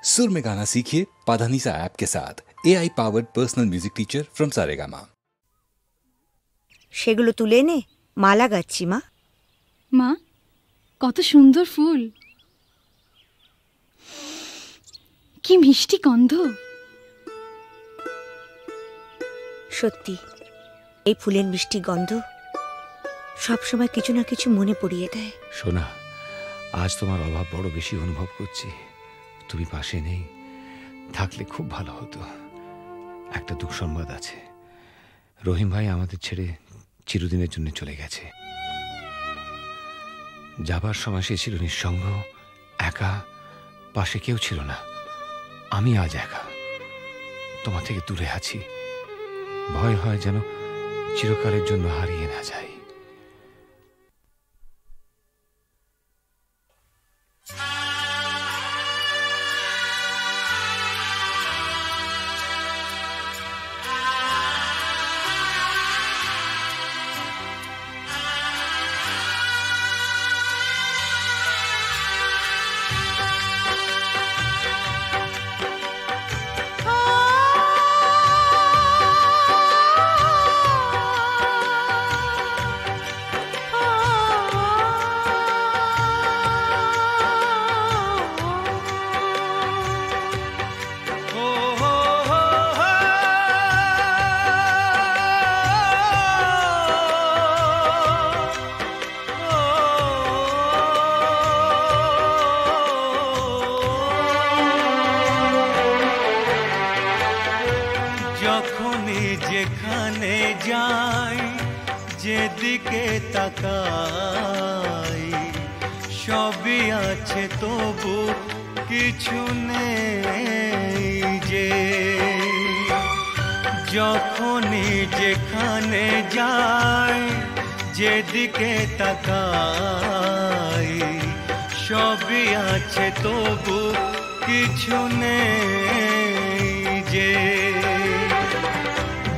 सुर में गाना सीखिए पाधानीसा ऐप के साथ। AI powered personal music teacher from Saregama. সেগুলো তুলে নে, মালা গাচ্ছি মা। মা, কত সুন্দর ফুল, কি মিষ্টি গন্ধ। সত্যি এই ফুলের মিষ্টি গন্ধ সবসময় কিছু না কিছু মনে পড়িয়ে দেয়। সোনা, আজ তোমার অভাব বড় বেশি অনুভব করছি। তুমি পাশে নেই, থাকলে খুব ভালো হতো। একটা দুঃসংবাদ আছে, রহিম ভাই আমাদের ছেড়ে চিরদিনের জন্য চলে গেছে। যাবার সময় সে ছিল নিঃসঙ্গ, একা, পাশে কেউ ছিল না। আমি আজ একা, তোমার থেকে দূরে আছি। ভয় হয় যেন চিরকালের জন্য হারিয়ে না যাই। যেখানে যাই, যেদিকে তাকাই, সবই আছে তবু কিছু নেই যে। যখনই যেখানে যাই, যেদিকে তাকাই, সবই আছে তবু কিছু নেই যে।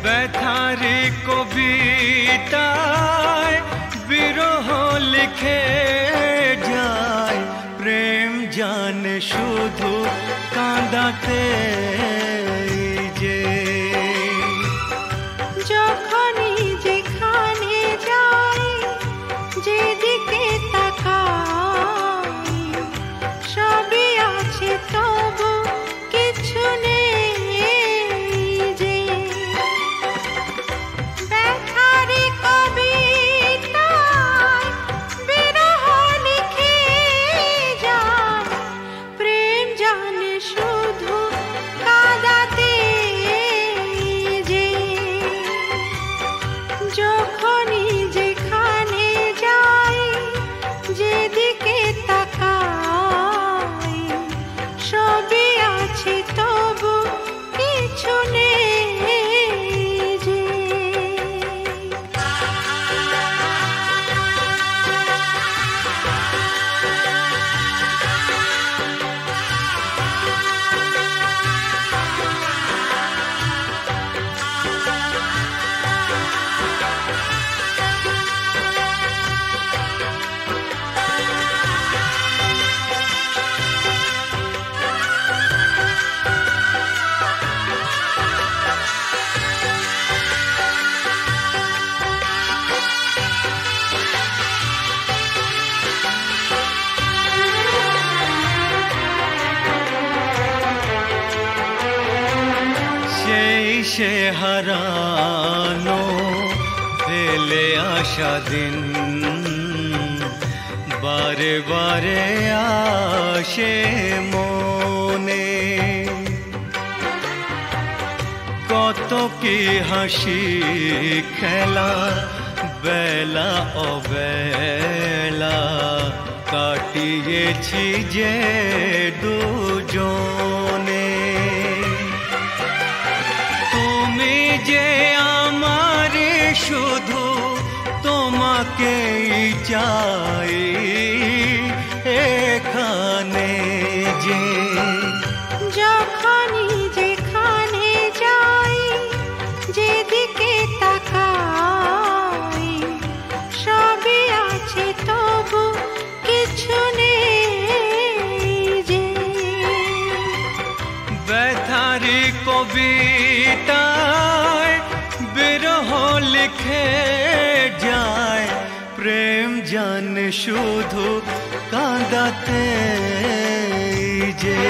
ব্যথারি কবিতায় বিরহ লিখে যায়, প্রেম জানে শুধু কাঁদাতে যে। যখনই যেখানে যাই, যেদিকে তাকাই, সবই আছে তবু কিছু নেই। সে হারানো ফেলে আসা দিন বারে বারে আসে মনে। কত কি হাসি খেলা বেলা অবেলা কাটিয়েছি যে দুজনে। তুমি যে আমার শুধু তোমাকেই চাই এখানে যে। যখনই যেখানে যাই, যেদিকে তাকাই, সবই আছে তবু কিছু নেই যে। ব্যথারি কবিতায় বিরহ লিখে যায়, প্রেম জানে শুধু কাঁদাতে যে।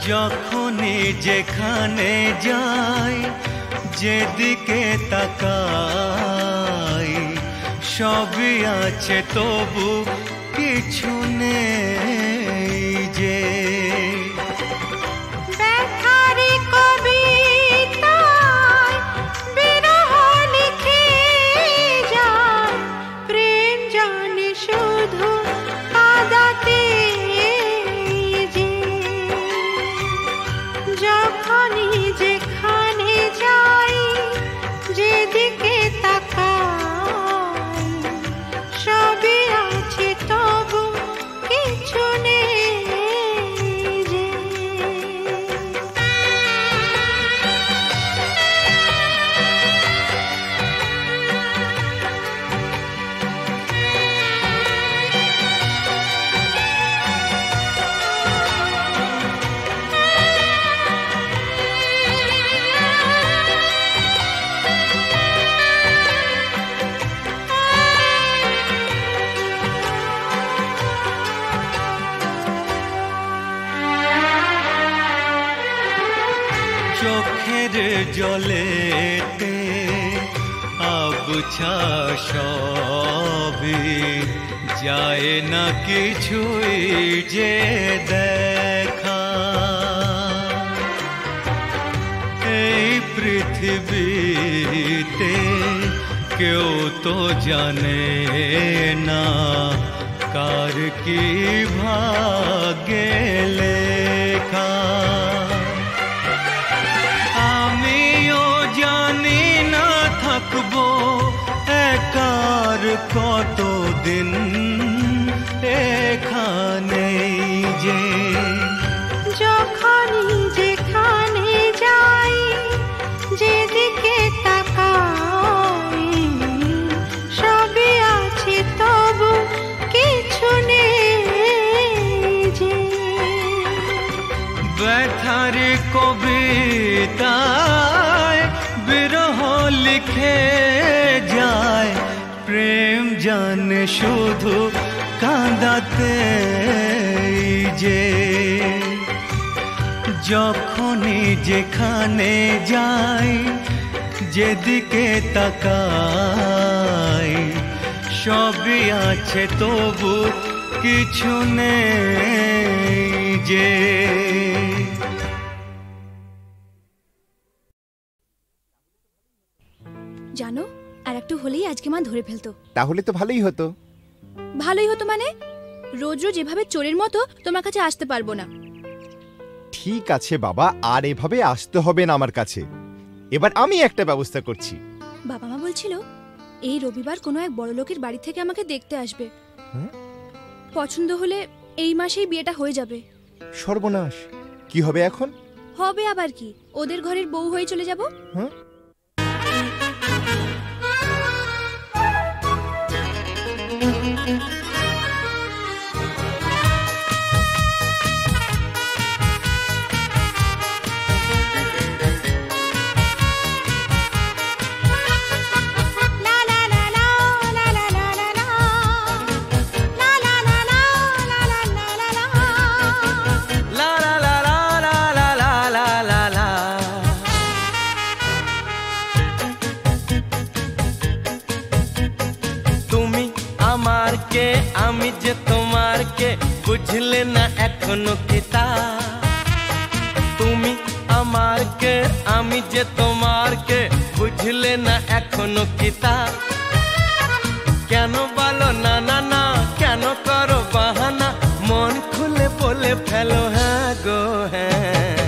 যখনই যেখানে যাই, যেদিকে তাকাই, সবই আছে তবু কিছু নেই যে। ব্যথারি কবিতায় বিরহ লিখে যায়, প্রেম জানে শুধু কাঁদাতে যে। যখনই যেখানে যাই, যেদিকে তাকাই, সবই আছে তবু কিছু নেই যে। চোখের জলেতে আবছা সবই যায় না কিছুই যে দেখা। এই পৃথিবীতে কেউ তো জানে না কার কি ভাগ্যে লেখা। আমিও জানি না থাকবো একার কতদিন এখানেই যে। যখনই যেখানে যাই, যেদিকে তাকাই, সবই আছে তবু কিছু নেই যে। ব্যথারি কবিতায় বিরহ লিখে যায়, প্রেম জানে শুধু কাঁদাতে যে। যখনই যেখানে যাই, যেদিকে তাকাই, সবই আছে তবু কিছু নেই যে। জানো, আর একটু হলেই আজকে মা ধরে ফেলতো। তাহলে তো ভালোই হতো। ভালোই হতো মানে? রোজ রোজ এভাবে চোরের মতো তোমার কাছে আসতে পারবো না। ঠিক আছে বাবা, আর এভাবে আসতে হবে না আমার কাছে। এবার আমি একটা ব্যবস্থা করছি। বাবা মা বলছিল এই রবিবার কোনো এক বড় লোকের বাড়ি থেকে আমাকে দেখতে আসবে। পছন্দ হলে এই মাসেই বিয়েটা হয়ে যাবে। সর্বনাশ, কি হবে এখন? হবে আবার কি, ওদের ঘরের বউ হয়ে চলে যাব। তোমার কে বুঝলে না এখনো কি তা তুমি আমার কে আমি যে তোমার কে বুঝলে না এখনো কি তা কেন বলো না না না কেন করো বাহানা মন খুলে বলে ফেলো হ্যাঁ গো হ্যাঁ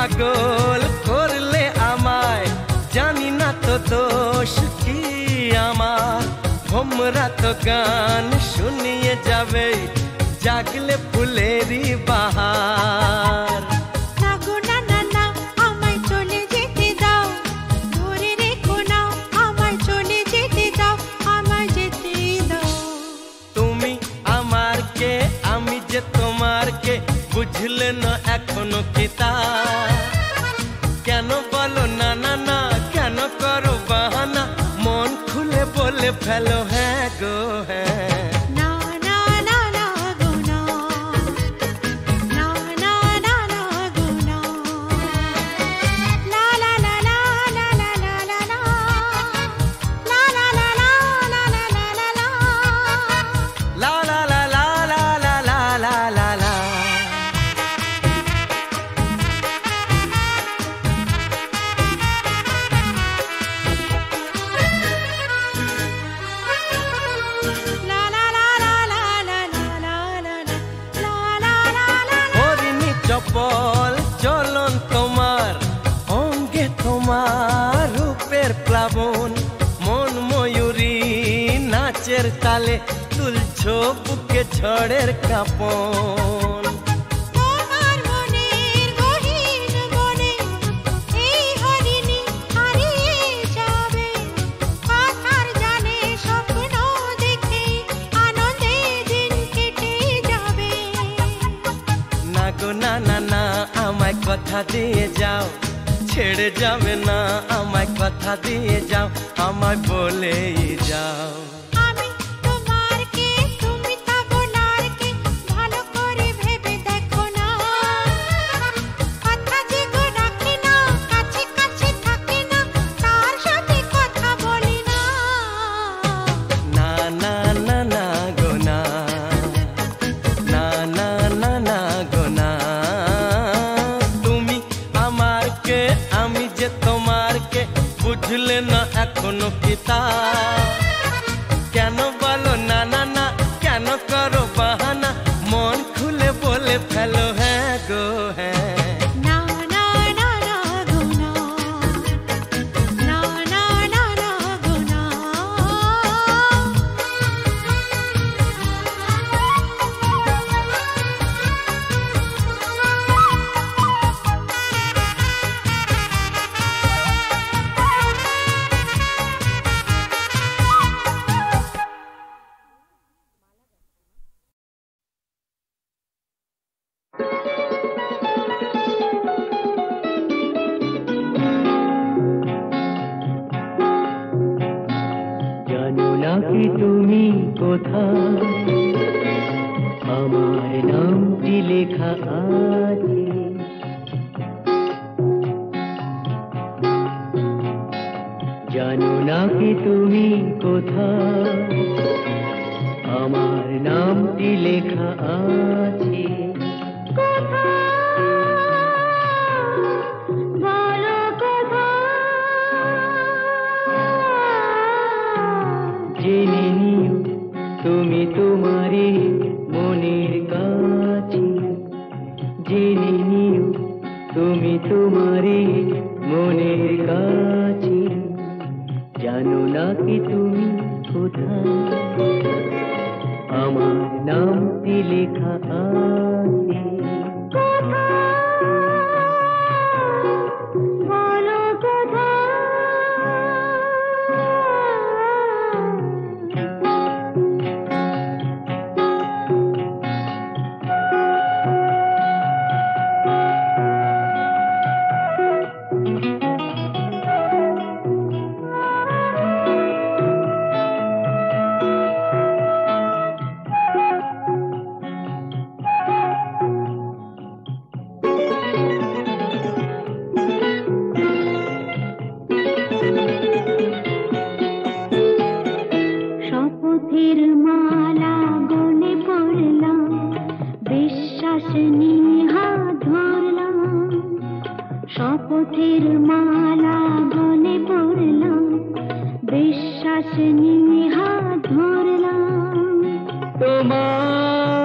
পাগল করলে আমায় জানি না তো দোষ কি আমার ভোমরা তো গান শুনিয়ে যাবে জাগলে ফুলেরই বাহার তুমি আমার কে আমি যে তোমার কে বুঝলে না এখনো কি তা কেন বলো না না না কেন করো বাহানা মন খুলে বলে ফেলো হ্যাঁ গো হ্যাঁ চপল চলন তোমার অঙ্গে তোমার রূপের প্লাবন মন ময়ূরী নাচের তালে তুলছো বুকে ঝড়ের কাঁপন না না না আমায় কথা দিয়ে যাও ছেড়ে যাবে না আমায় কথা দিয়ে যাও আমায় বলেই যাও বুঝলে না এখনো কি তা কেন বলো না না না কেন করো বাহানা মন খুলে বলে ফেলো হ্যাঁ গো হ্যাঁ তুমি কোথায় আমার নাম নামটি লেখা আছে। জানো না কি তুমি কোথায় আমার নামটি লেখা আছে? জেনে নিও তুমি তোমারই মনের কাছে, জেনে নিও তুমি তোমারই মনের কাছে। জানো না কি তুমি কোথায় আমার নামটি লেখা আছে? শপথের মালা গলে পড়লাম, বিশ্বাস নিয়ে হাত ধরলাম। তোমার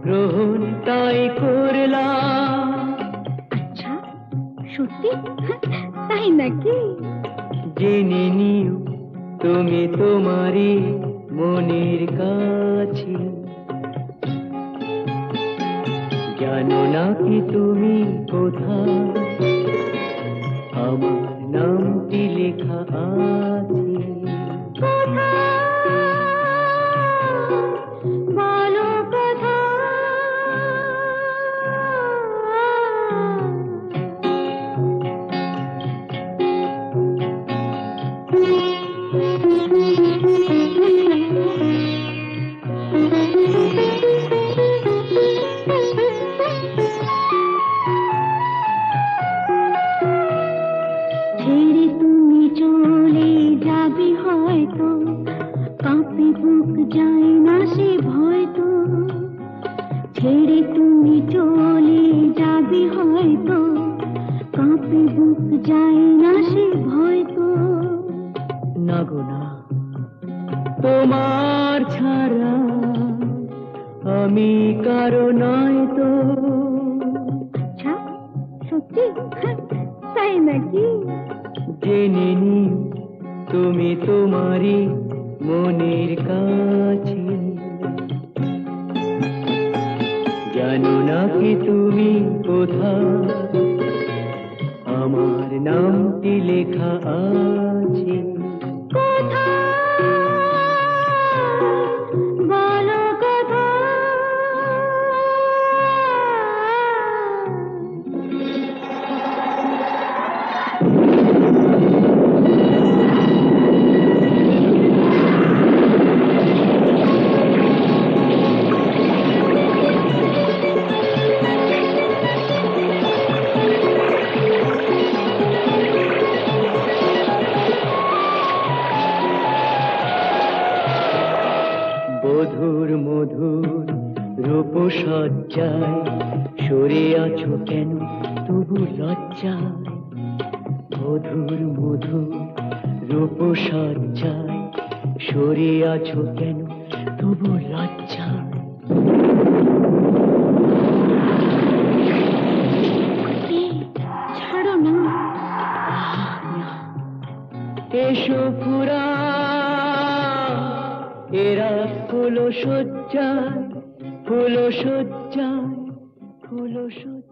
গ্রহণ তাই করলাম। আচ্ছা, সত্যি? তাই নাকি? জেনে নিও তুমি তোমারই মনের কাছে। জানো না কি তুমি কোথায় আমার নামটি লেখা আছে? বলো কোথায়? ছেড়ে তুমি চলে যাবে হয়তো, কাঁপে বুক যায় না সে ভয়তো। ছেড়ে তুমি চলে যাবে হয়তো, কাঁপে বুক যায় না সে ভয়তো। না গো না, তোমার ছাড়া আমি কারো নয় তো। আচ্ছা, সত্যি? তাই নাকি? জেনে নিও তুমি তোমারই মনের কাছে। জানো না কি তুমি কোথায় আমার নামটি লেখা আছে? বলো কোথায়? মধুর মধুর রূপসজ্জায় সরে আছো কেন তবু লজ্জায়? মধুর মধুর রূপসজ্জায় সরে আছো কেন তবু লজ্জায়? ছাড়ো না। এসো পুরা এরা ফুল সজ্জায়, ফুল সজ্জায়, ফুল সজ্জায়।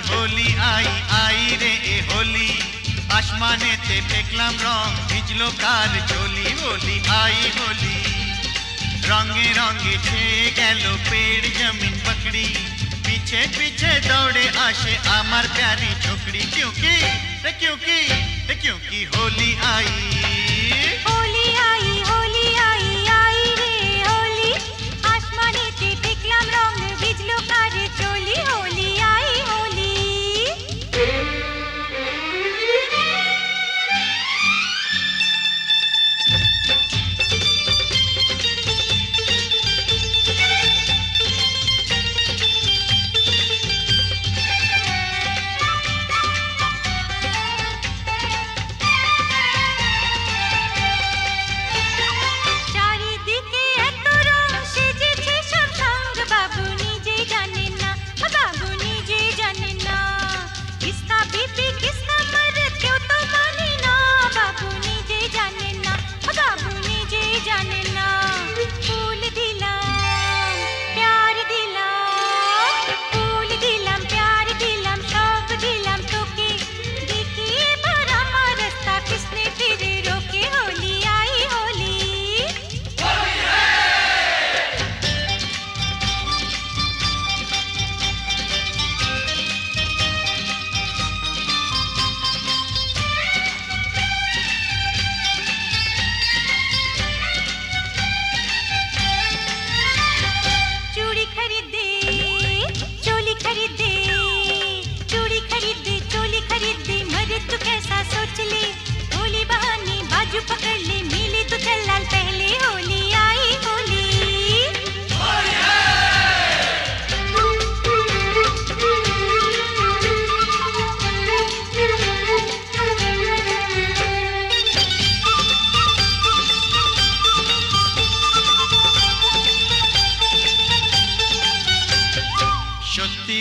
होली आई आई रे ए होली आसमानेते फेकलाम रंग भिजलो कार चोली होली आई होली रंगे रंगे छेए गेल पेड़ जमीन पकड़ी पीछे पीछे दौड़े आशे आमार प्यारी छोकरी क्योंकि होली आई होली आई आई रे होली आसमानेते देखलाम रंग भिजलो कार चोली होली आई होली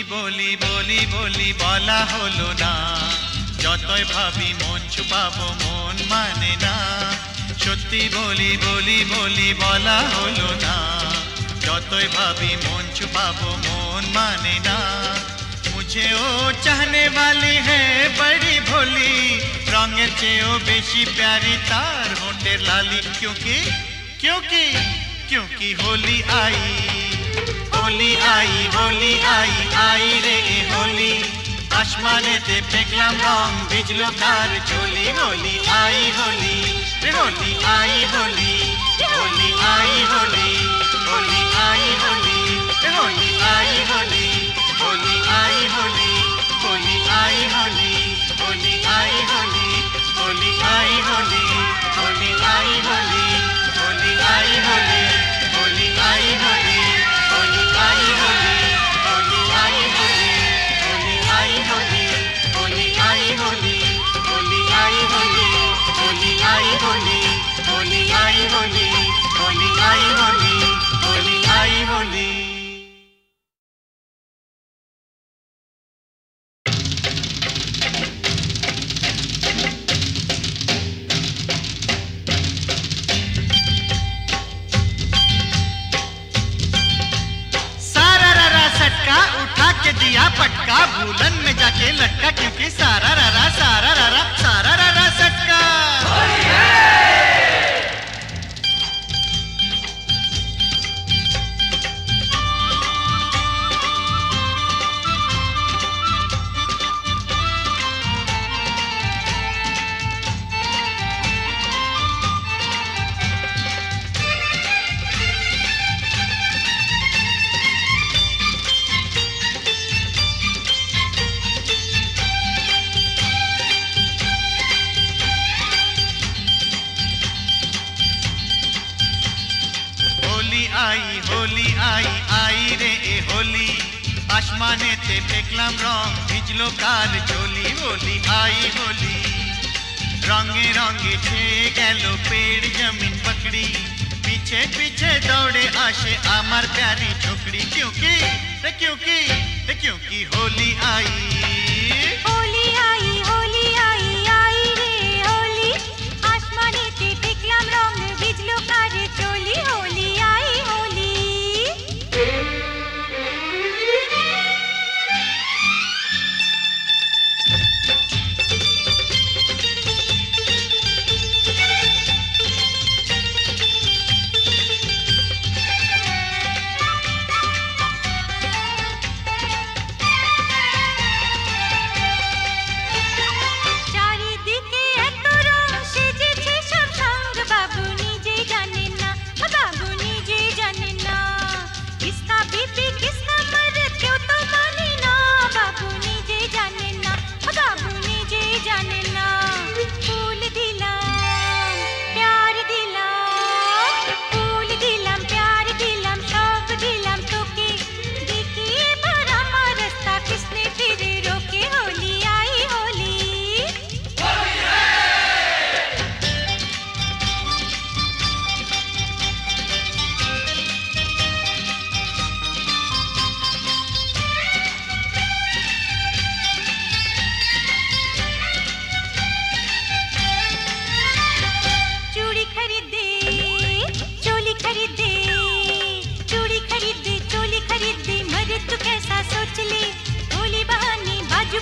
बोली बोली बोली बला हलो ना যতই ভাবি মন ছুপাবো মন মানে না সত্যি বলি বলি বলি বলা হলো না যতই ভাবি মন ছুপাবো মন মানে না मुझे ओ चाहने वाली है बड़ी भोली रंगेर चेयो बेशी प्यारी तार होंठेर लाली क्योंकि क्योंकि क्योंकि होली आई आई रे होली आसमानेते फेकलाम रंग भिजलो कार चोली होली आई होली रे होली आई होली होली आई होली होली आई होली रे होली आई होली होली आई होली होली आई होली होली आई होली होली आई होली होली आई होली होली आई होली होली आई होली होली आई होली होली आई होली होली आई होली होली आई होली होली आई होली होली आई होली होली आई होली होली आई होली होली आई होली उठा के दिया पटका भूलन में जाके लटका क्योंकि सारा रारा सटका होली आई रे ए होली आसमानेते फेकलाम रंग भिजलो कार चोली होली आई होली रंगे रंगे छेए गेल पेड़ जमीन पकड़ी पीछे पीछे दौड़े आशे आमार प्यारी छोकरी क्योंकि होली आई रे होली आसमानेते फेकलाम रंग भिजलो कार चोली होली आई होली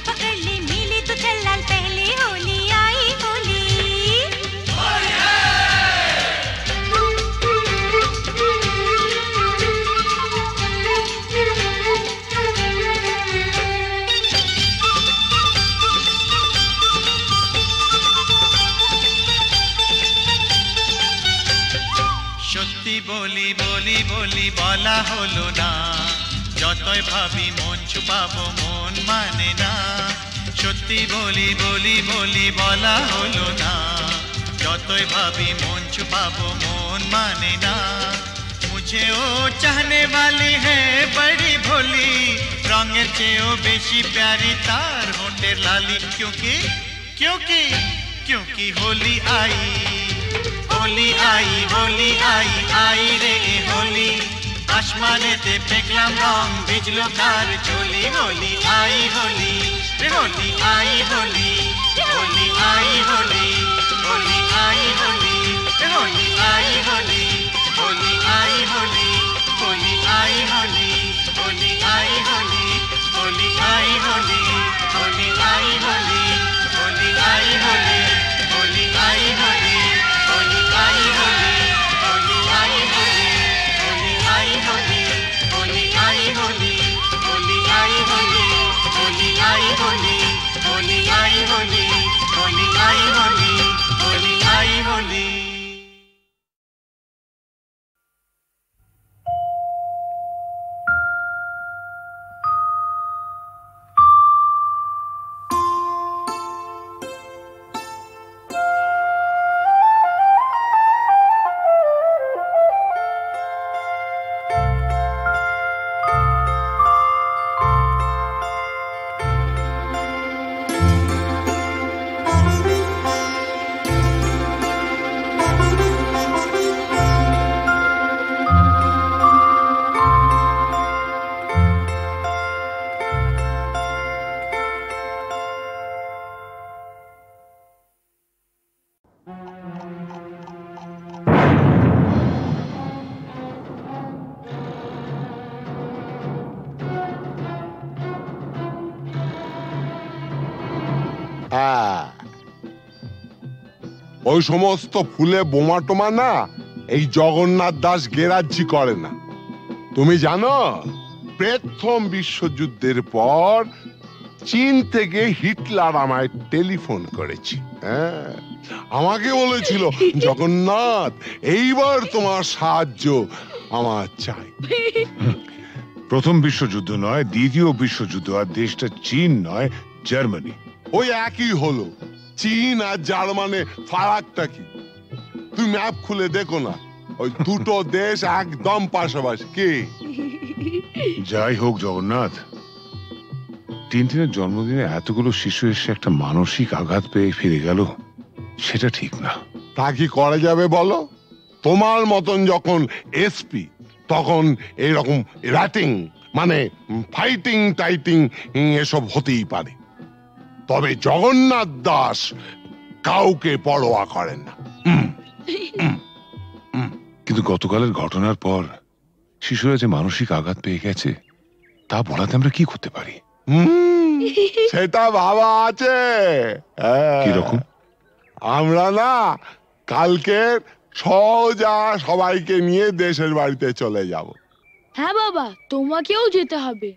पकड़ ले मिली तो चल लाल पहले होली आई होली সত্যি বলি বলি বলি বলা হলো না যতই ভাবি মন ছুপাবো মন মানে না সত্যি বলি বলি বলি বলা হলো না যতই ভাবি মন ছুপাবো মন মানে না मुझे ओ चाहने वाली है बड़ी भोली रंगेर चेयो बेशी प्यारी तार होंठेर लाली क्योंकि क्योंकि क्योंकि होली आई होली आई होली आई आई रे होली आसमानेते पेकलाम रंग बिजलो कार चोली होली आई होली रे होली आई होली होली आई होली होली आई होली रे होली आई होली होली आई होली होली आई होली होली आई होली होली आई होली होली आई होली होली आई होली होली आई होली होली आई होली होली आई होली होली आई होली होली आई होली होली आई होली होली आई होली होली आई होली होली आई होली होली आई होली ওই সমস্ত ফুলে বোমা টোমা না এই জগন্নাথ দাস গেরাজ্জি করে না তুমি জানো প্রথম বিশ্বযুদ্ধের পর চীন থেকে হিটলার আমায় টেলিফোন করেছে আমাকে বলেছিল জগন্নাথ এইবার তোমার সাহায্য আমার চাই প্রথম বিশ্বযুদ্ধ নয় দ্বিতীয় বিশ্বযুদ্ধ আর দেশটা চীন নয় জার্মানি ওই একই হলো চীন আর জার্মানে ফারাকটা কি তুমি ম্যাপ খুলে দেখো না ওই দুটো দেশ একদম পাশাপাশি কি যাই হোক জগন্নাথ টিনটিনের জন্মদিনে এতগুলো শিশু এসে একটা মানসিক আঘাত পেয়ে ফিরে গেল সেটা ঠিক না তা কি করা যাবে বলো তোমার মতন যখন এসপি তখন এইরকম র্যাটিং মানে ফাইটিং টাইটিং এসব হতেই পারে তবে জগন্নাথ দাস কাউকে পরোয়া করেন না কিন্তু গতকালের ঘটনার পর শিশুরা যে মানসিক আঘাত পেয়ে গেছে তা বলাতে আমরা কি করতে পারি সেটা ভাবা আছে কিরকম আমরা না কালকে সোজা সবাইকে নিয়ে দেশের বাড়িতে চলে যাব হ্যাঁ বাবা তোমাকেও যেতে হবে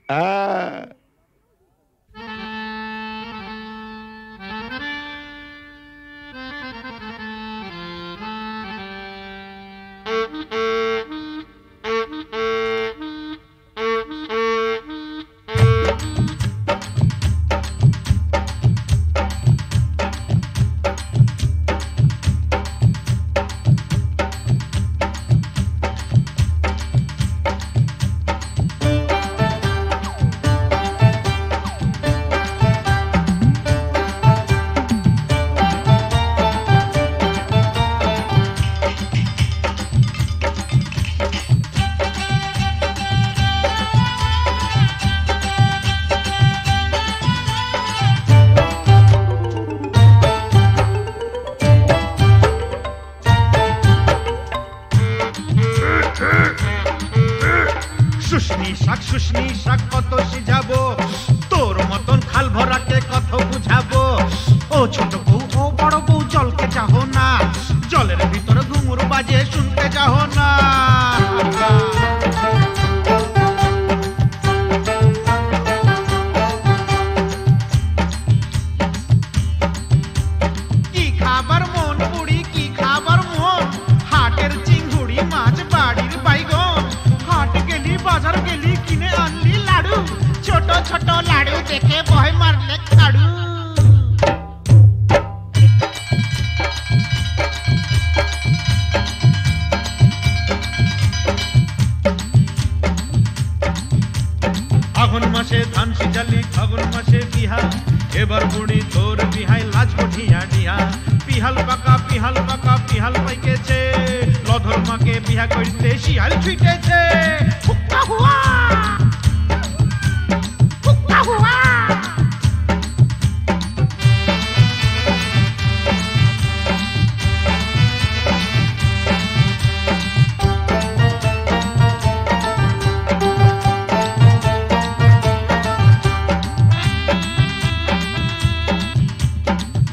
শুশনি শাক কত সিজাবো তোর মতন খাল ভরাকে কত বুঝাবো। ও ছোট বউ ও বড় বউ জলকে চাহো না, জলের ভিতরে ঘুঙুর বাজে শুনতে চাহো না। কি খাবার মন বুড়ি, কি খাবার মন, হাটের চিংড়ি মাছ বাড়ির বাইগন। হাট গেলি বাজার গেলি কিনে আনলি লাড়ু, ছোট ছোট লাড়ু দেখে ভয় মারলে খাড়ু। ফাগুন মাসে ধান সিজালি ফাগুন মাসে বিহা, এবার বুড়ি তোর বিহাই লাজ উঠিয়া ডিহা। পিহাল বাঁকা পিহাল বাঁকা পিহাল পাইকেছে, লধর মাকে বিহা করতে শিয়াল ছুটেছে। হুক্কা হুয়া হুক্কা হুয়া।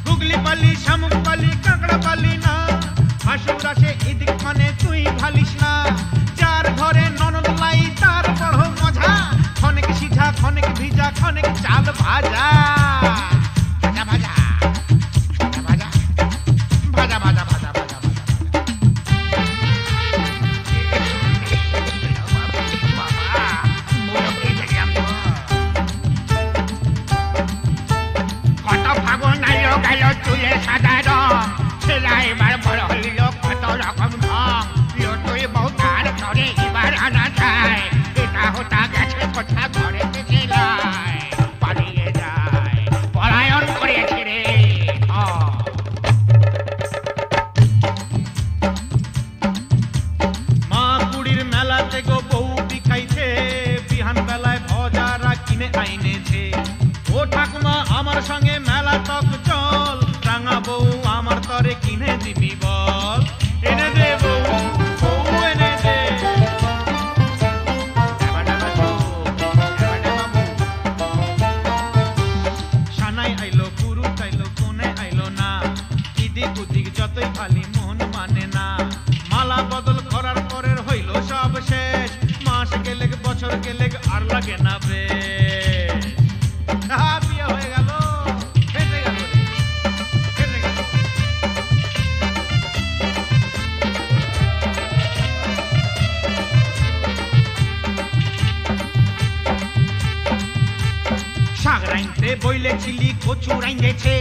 গুগলি পালি শামুক পালি কাঁকড়া পালি না, হাসুর আসে এদিক মানে তুই ভালিস না। যার ঘরে ননদ লাই তার বড় মজা, খনেক সিঝা খনেক ভিজা খনেক চাল ভাজা। ভাজা ভাজা ভাজা ভাজা ভাজা ভাজা ভাজা কত ফাগুন আইলো গেল চুলে সাদা রং, ছেলা এবার বড় হইল কত রকম ঢং। তুই বউ তার ঘরে এবার আনা যায়, এটা হোতা গেছে কোথা ঘরে লাই পালিয়ে যায়, পলায়ন করেছে রে। মা কুড়ির মেলাতে গো বউ বিকাইছে, বিহান বেলায় ভজারা কিনে আইনেছে। ও ঠাকুমা আমার সঙ্গে মেলা টক চল, রাঙা বউ আমার তরে কিনে দিবি বল। এনে দে বউ বউ এনে দে। সানাই আইলো গুরু চাইলো কোনে আইলো না, ইদিক উদিক যতই খালি মন মানে না। মালা বদল করার পরের হইল সব শেষ, মাস গেলে বছর গেলে আর লাগে না বেশ। বিয়ে হয়ে গেল ফেটে গেল রে, ফেটে গেল। শাক রাইনতে বইলেছিলি কচু রাইন্দেছে,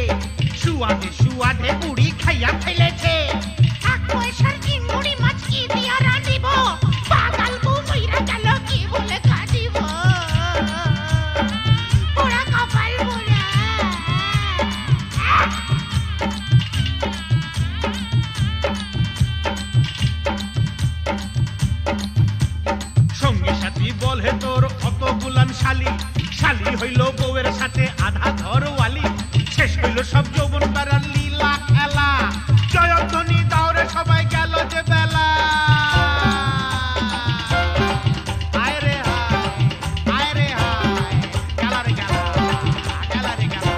সুয়াদে সুয়াদে বুড়ি খাইয়া ফেলেছে। এক পয়সার চিংড়ি মাছ কি দিয়া রাঁধিব, পাগাল বউ মইরা গেল কি বলে কাঁদিব। পোড়া কপাল পোড়া। সঙ্গী সাথী বলে তোর অত বুলান শালি, শালি হইল বউয়ের সাথে আধা ঘরওয়ালি। শেষ হইল সব যৌবন তারার লীলা খেলা, জয়ধ্বনি দাওরে সবাই গেল যে বেলা। আয় রে আয় রে হায়, গেলা রে গেলা, গেলা রে গেলা।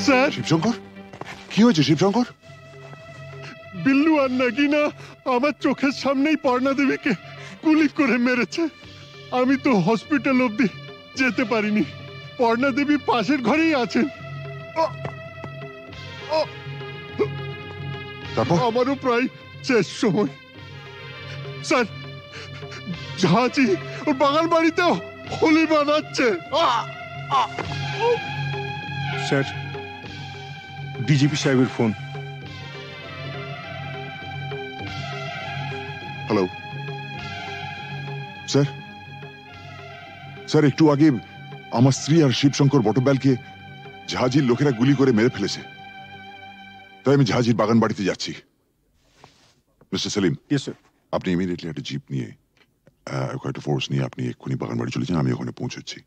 স্যার শিবশঙ্কর, কি হয়েছে শিবশঙ্কর? বিল্লু আর নাগিনা আমার চোখের সামনেই পর্ণা দেবীকে গুলি করে মেরেছে। আমি তো হসপিটাল অবধি যেতে পারিনি, পর্ণা দেবী পাশের ঘরেই আছেন। আমারও প্রায় শেষ সময়। স্যার ঝাঁচি ওর বাগান বাড়িতেও হোলি বানাচ্ছে। স্যার ডিজিপি সাহেবের ফোন। হ্যালো স্যার, স্যার একটু আগে আমার স্ত্রী আর শিবশঙ্কর বটব্যালকে ঝাঁঝির লোকেরা গুলি করে মেরে ফেলেছে, তাই আমি ঝাঁঝির বাগান বাড়িতে যাচ্ছি। মিস্টার সেলিম, আপনি ইমিডিয়েটলি একটা জিপ নিয়ে একটা ফোর্স নিয়ে আপনি এক্ষুনি বাগান বাড়ি চলে যান, আমি ওখানে পৌঁছচ্ছি।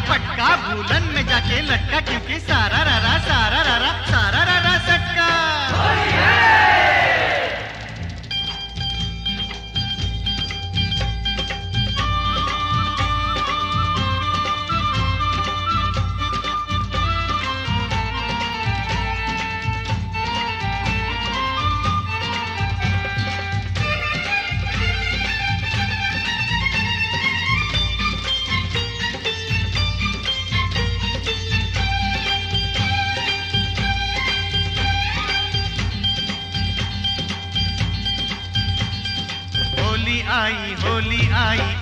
पटका भूलन में जाके लटका क्योंकि सारा रारा सटका होली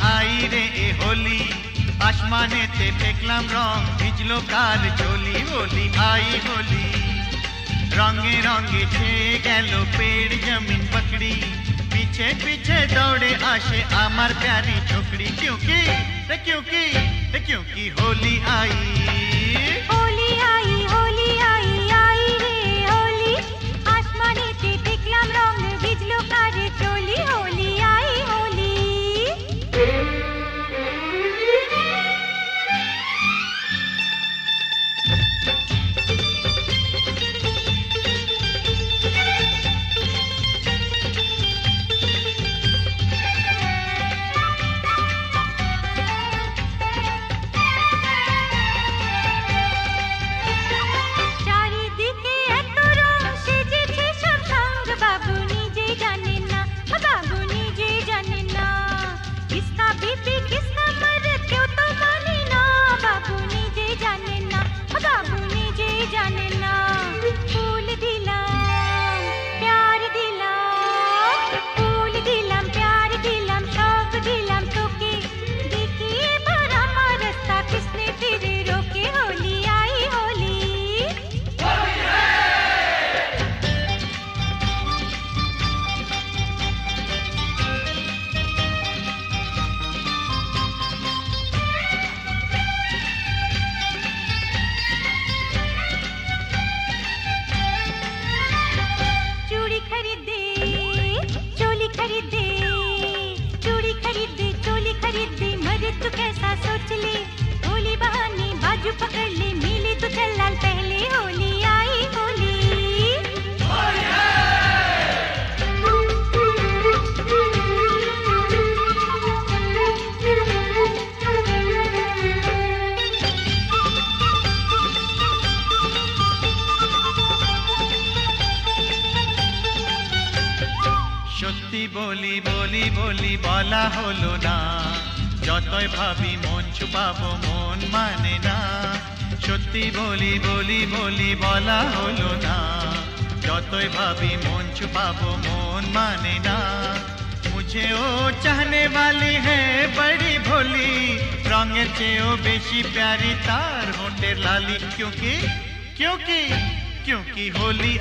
आई रे ए होली आसमाने ते फेकलाम रंग भिजलो कार चोली होली आई होली रंगे रंगे छेए गेलो पेड़ जमीन पकड़ी पीछे पीछे दौड़े आशे आमार प्यारी छोकरी क्योंकि होली आई रे होली आसमाने ते फेकलाम रंग भिजलो कार चोली होली आई होली बोली বলা হলো না যতই ভাবি মন ছুপাবো মন মানে না সত্যি বলি বলা হলো না যতই ভাবি মন ছুপাবো মন মানে না मुझे ओ चाहने वाली है बड़ी भोली रंगेर चेयो बेशी प्यारी तार होठेर लाली क्योंकि होली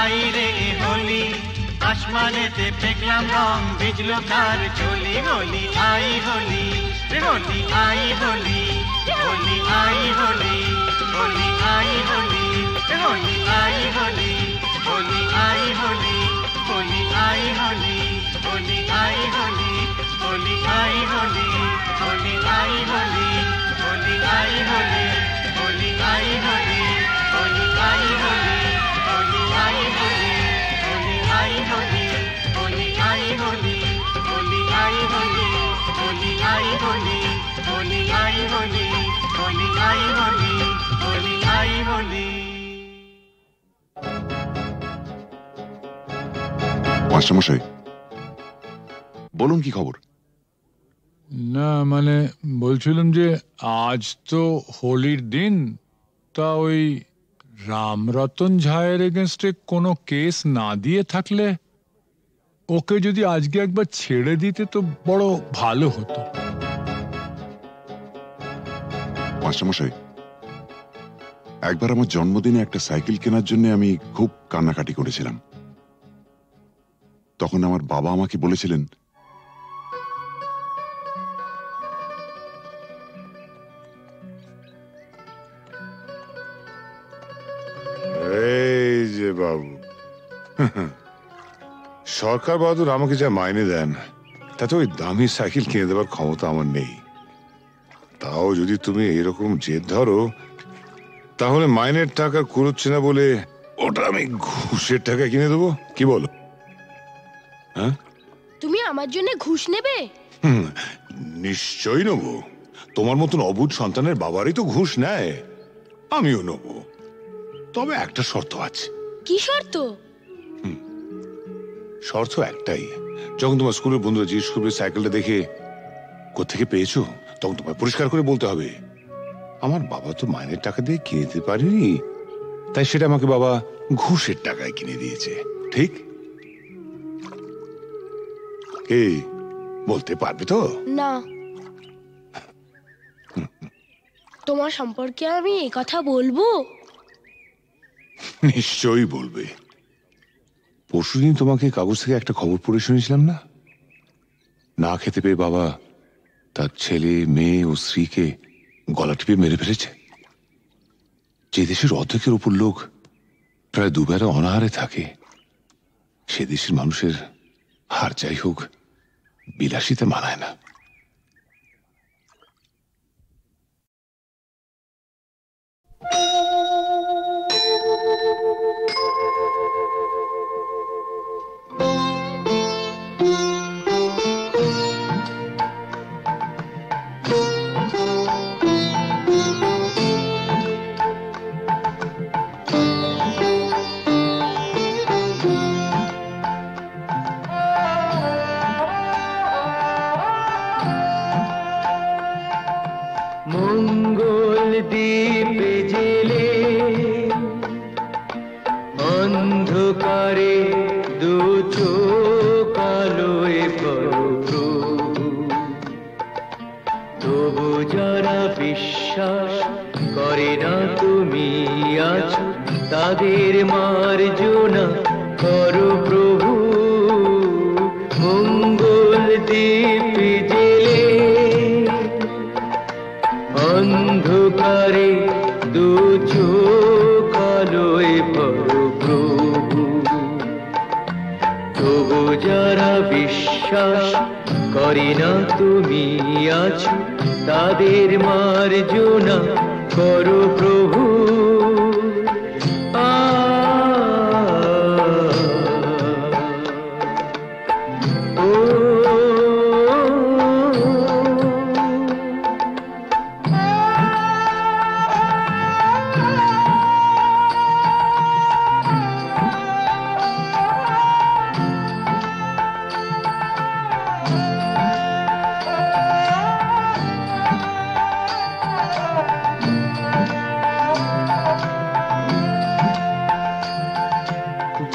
आई रे होली आसमाने ते फेकलाम रंग भिजलो कार चोली होली आई होली रे होली आई होली होली आई होली होली आई होली रे होली आई होली होली आई होली होली आई होली होली आई होली होली आई होली होली आई होली होली आई होली होली आई होली होली आई होली होली आई होली होली आई होली होली आई होली होली आई होली होली आई होली होली आई होली होली आई होली होली आई होली মাস্টারমশাই বলুন কি খবর? না মানে বলছিলাম যে আজ তো হোলির দিন, তা ওই রামরতন ঝায়ের এগেনস্টে কোনো কেস না দিয়ে থাকলে ওকে যদি আজকে একবার ছেড়ে দিতে তো বড় ভালো হতো। মাস্টারমশাই একবার আমার জন্মদিনে একটা সাইকেল কেনার জন্য আমি খুব কান্নাকাটি করেছিলাম। তখন আমার বাবা আমাকে বলেছিলেন, এই যে বাবু, সরকার বাহাদুর আমাকে যা মাইনে দেন তাতে ওই দামি সাইকেল কিনে দেওয়ার ক্ষমতা আমার নেই। তাও যদি তুমি এরকম জেদ ধরো, তাহলে মাইনের টাকা কুড়োচ্ছে না বলে ওটা আমি ঘুষের টাকা কিনে দেবো, কি বলো? হ্যাঁ, তুমি আমার জন্য ঘুষ নেবে? নিশ্চয়ই নেবো। তোমার মতন অবুঝ সন্তানের বাবারই তো ঘুষ নেয়, আমিও নেব। তবে একটা শর্ত আছে। কি শর্ত? শর্ত একটাই, যখন তোমার স্কুলের বন্ধুরা জিজ্ঞেস করবে সাইকেলটা দেখে কোত্থেকে পেয়েছো, তখন তোমায় পরিষ্কার করে বলতে হবে, আমার বাবা তো মাইনের টাকা দিয়ে কিনে দিতে পারেনি, তাই সেটা আমাকে বাবা ঘুষের টাকায় কিনে দিয়েছে। ঠিক? এই বলতে পারবে তো? না। তোমার সম্পর্কে আমি এই কথা বলবো? নিশ্চয়ই বলবে। পরশুদিন তোমাকে কাগজ থেকে একটা খবর পড়ে শুনেছিলাম না? না খেতে পেয়ে বাবা তার ছেলে, মেয়ে ও স্ত্রীকে গলা টিপে মেরে ফেলেছে। যে দেশের অর্ধেকের উপর লোক প্রায় দুবেলা অনাহারে থাকে, সে দেশের মানুষের হার যাই হোক বিলাসিতে মানায় না। মঙ্গল দ্বীপে জেলে অন্ধকারে দু চোখ আলোয় প্রভু, তবু যারা বিশ্বাস করে না তুমি আছো, তাদের মার্জনা করো প্রভু। মঙ্গল দ্বীপে জেলে অন্ধকারে দু চোখ আলোয় প্রভু, তবু যারা বিশ্বাস করে না তুমি আছো, তাদের মার্জনা করো প্রভু।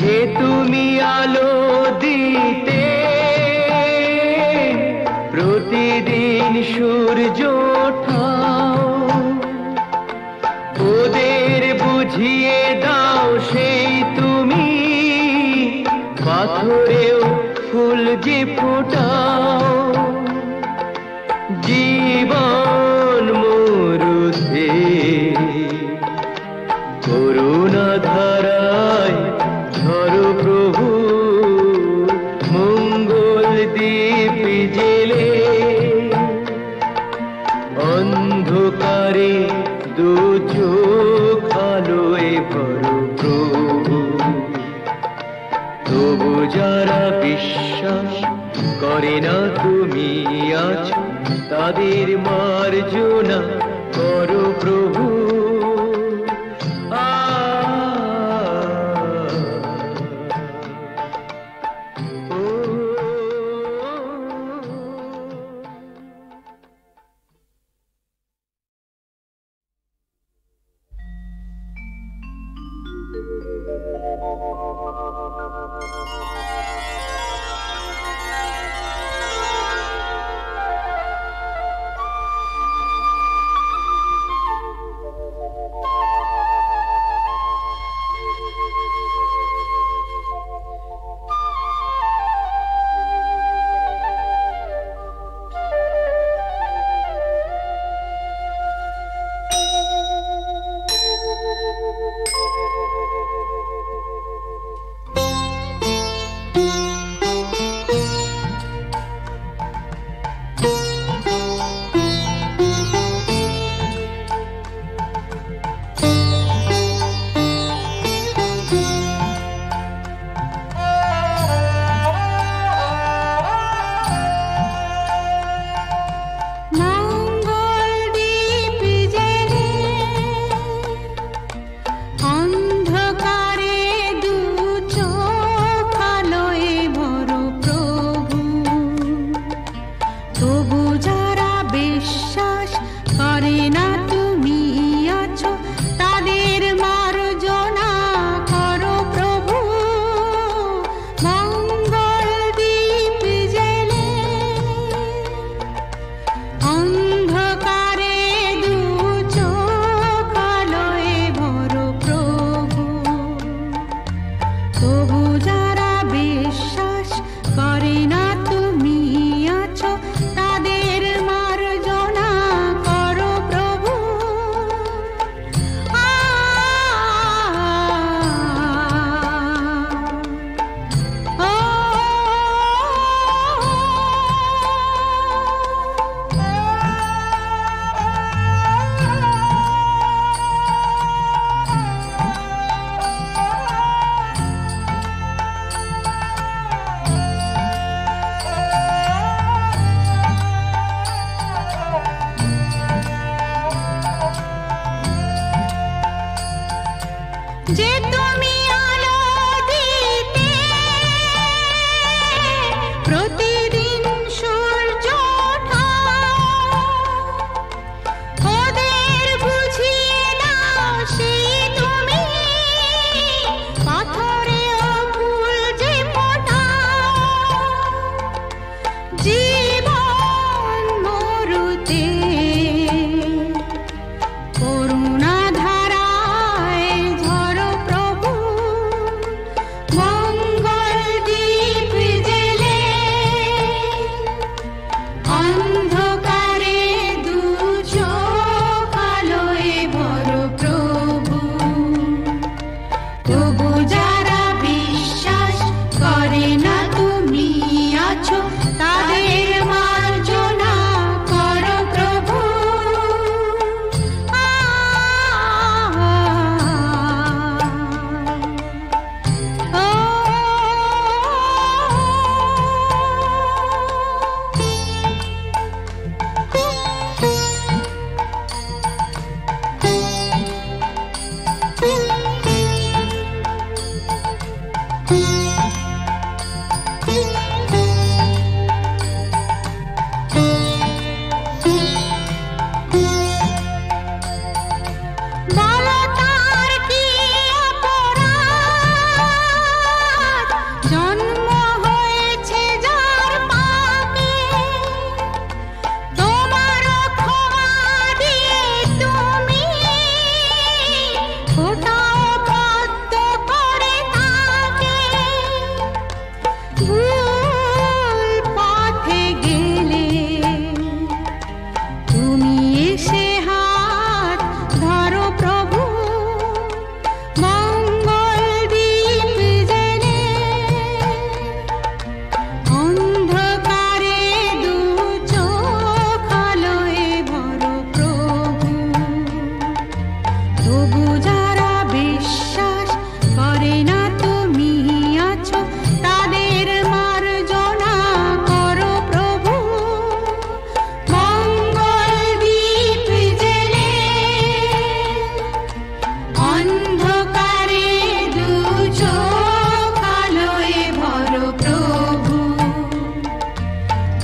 যে তুমি আলো দিতে প্রতিদিন সূর্য ওঠাও, ওদের বুঝিয়ে দাও সেই তুমি পাথরেও ফুল যে ফোটাও। জীবন মরুতে করুণা ধারায় ধরো প্রভু। মঙ্গল দ্বীপ জেলে অন্ধকারে দু চোখ আলোয় ভরো প্রভু, তবু যারা বিশ্বাস করে না তুমি আছো, তাদের মার্জনা করো প্রভু।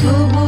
তবু